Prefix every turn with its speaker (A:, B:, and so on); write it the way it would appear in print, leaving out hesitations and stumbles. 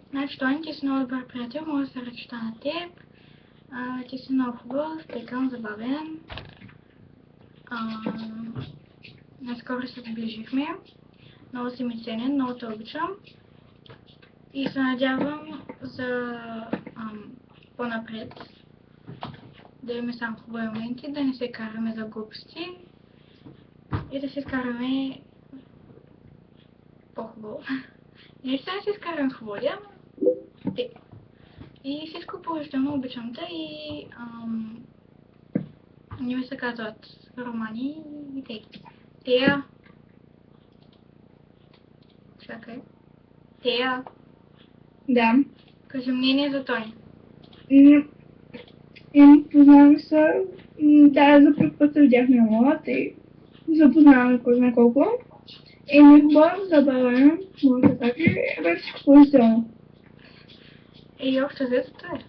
A: Значи той ти си много добър приятел, може да се разчита на теб. Ти си много хубав, тъкан, забавен. Наскоро се сближихме. Много си ми ценен, много те обичам. И се надявам за по-напред да имаме само хубави моменти, да не се караме за глупости и да се скараме по-хубаво. Не ще да се скараме хубаво, ама те. И всичко положително, обичам те и не ми се казват романи и те. Тея. Чакай. Тея.
B: Да.
A: Кажи мнение за той.
B: Познаваме се. Да, за първ път се видяхме на молата и запознаваме кой знае колко. Ми хубав, забавен, може да кажа, беше всичко положително.
A: И общо взето е.